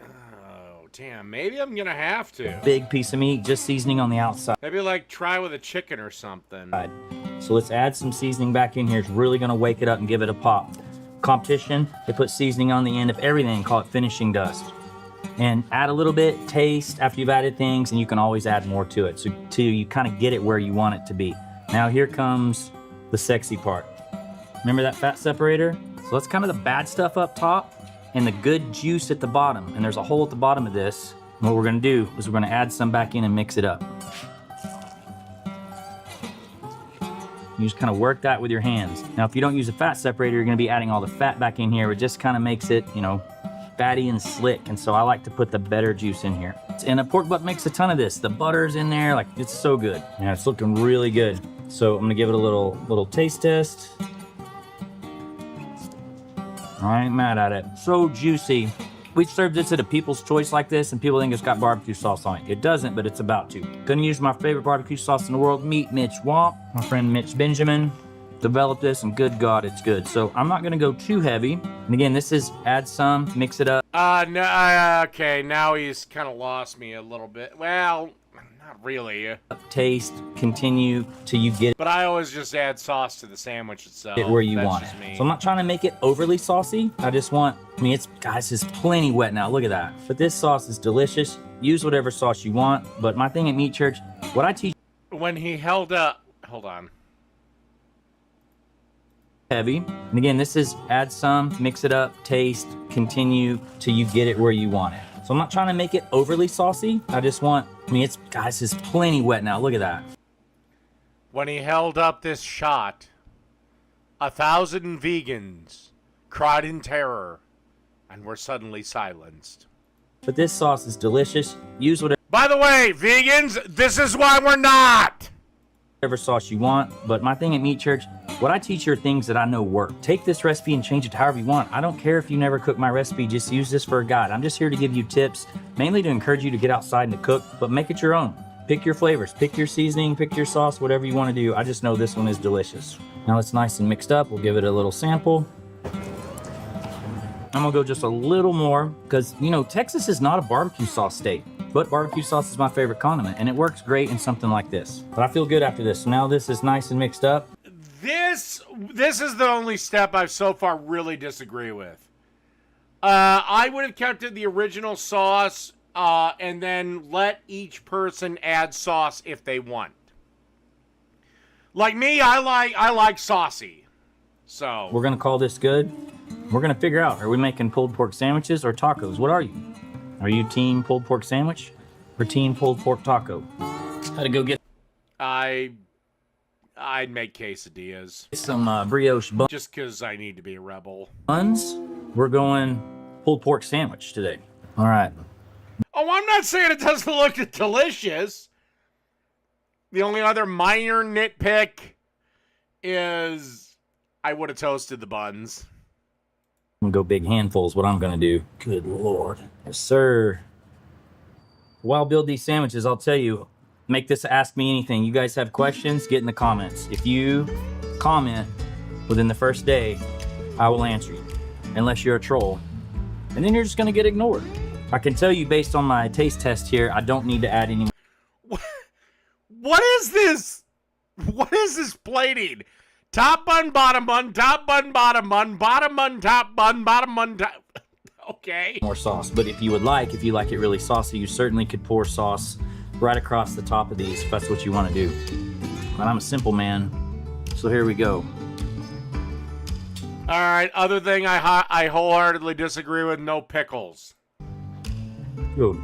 Oh, damn, maybe I'm gonna have to. Big piece of meat, just seasoning on the outside. Maybe like try with a chicken or something. So let's add some seasoning back in here. It's really gonna wake it up and give it a pop. Competition, they put seasoning on the end of everything, call it finishing dust. And add a little bit, taste after you've added things, and you can always add more to it. So till you kind of get it where you want it to be. Now here comes the sexy part. Remember that fat separator? So that's kind of the bad stuff up top. and the good juice at the bottom. And there's a hole at the bottom of this. And what we're gonna do is we're gonna add some back in and mix it up. You just kind of work that with your hands. Now, if you don't use a fat separator, you're gonna be adding all the fat back in here. It just kind of makes it, you know, fatty and slick. And so I like to put the better juice in here. And a pork butt makes a ton of this. The butter's in there, like it's so good. Yeah, it's looking really good. So I'm gonna give it a little taste test. I ain't mad at it. So juicy. We served this at a People's Choice like this, and people think it's got barbecue sauce on it. It doesn't, but it's about to. Gonna use my favorite barbecue sauce in the world, Meat Mitch Womp. My friend Mitch Benjamin developed this, and good God, it's good. So I'm not gonna go too heavy. And again, this is add some, mix it up. No, okay, now he's kind of lost me a little bit. Well, not really. Taste, continue till you get But I always just add sauce to the sandwich itself. it where you That's want just it. me. So I'm not trying to make it overly saucy. I just want, it's, guys, it's plenty wet now. Look at that. But this sauce is delicious. Use whatever sauce you want. But my thing at Meat Church, what I teach When he held up, hold on. heavy. And again, this is add some, mix it up, taste, continue till you get it where you want it. So I'm not trying to make it overly saucy. I just want, it's, guys, it's plenty wet now. Look at that. When he held up this shot, 1,000 vegans cried in terror and were suddenly silenced. But this sauce is delicious. Use By the way, vegans, this is why we're not. whatever sauce you want. But my thing at Meat Church, what I teach are things that I know work. Take this recipe and change it to however you want. I don't care if you never cook my recipe, just use this for a guide. I'm just here to give you tips, mainly to encourage you to get outside and to cook, but make it your own. Pick your flavors, pick your seasoning, pick your sauce, whatever you want to do. I just know this one is delicious. Now it's nice and mixed up. We'll give it a little sample. I'm gonna go just a little more because, you know, Texas is not a barbecue sauce state, but barbecue sauce is my favorite condiment and it works great in something like this. But I feel good after this. So now this is nice and mixed up. This is the only step I've so far really disagree with. I would have kept it the original sauce and then let each person add sauce if they want. Like me, I like saucy. So We're gonna call this good. We're gonna figure out, are we making pulled pork sandwiches or tacos? What are you? Are you team pulled pork sandwich or team pulled pork taco? Had to go get I'd make quesadillas. some brioche Just because I need to be a rebel. buns. We're going pulled pork sandwich today. All right. Oh, I'm not saying it doesn't look delicious. The only other minor nitpick is I would have toasted the buns. I'm gonna go big handfuls, what I'm gonna do. Good Lord. Yes, sir. While I build these sandwiches, I'll tell you, make this Ask Me Anything. You guys have questions, get in the comments. If you comment within the first day, I will answer you, unless you're a troll. And then you're just gonna get ignored. I can tell you based on my taste test here, I don't need to add any. What is this? What is this plating? Top bun, bottom bun, top bun, bottom bun, bottom bun, top bun, bottom bun, top... Okay. More sauce. But if you like it really saucy, you certainly could pour sauce right across the top of these if that's what you want to do. But I'm a simple man, so here we go. All right. Other thing I wholeheartedly disagree with, no pickles. Ooh.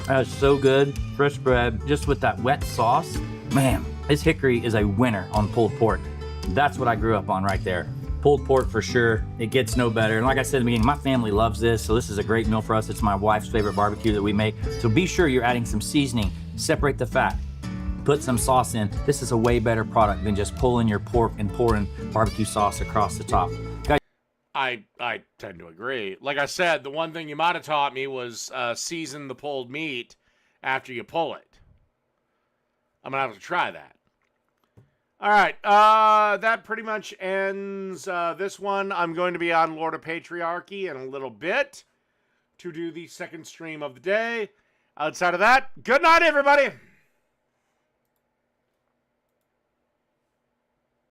That is so good. Fresh bread, just with that wet sauce. Man, this hickory is a winner on pulled pork. That's what I grew up on right there. Pulled pork for sure. It gets no better. And like I said at the beginning, my family loves this, so this is a great meal for us. It's my wife's favorite barbecue that we make. So be sure you're adding some seasoning. Separate the fat. Put some sauce in. This is a way better product than just pulling your pork and pouring barbecue sauce across the top. Guys, I tend to agree. Like I said, the one thing you might have taught me was season the pulled meat after you pull it. I'm going to have to try that. All right. That pretty much ends this one. I'm going to be on Lord of Patriarchy in a little bit to do the second stream of the day. Outside of that, good night, everybody.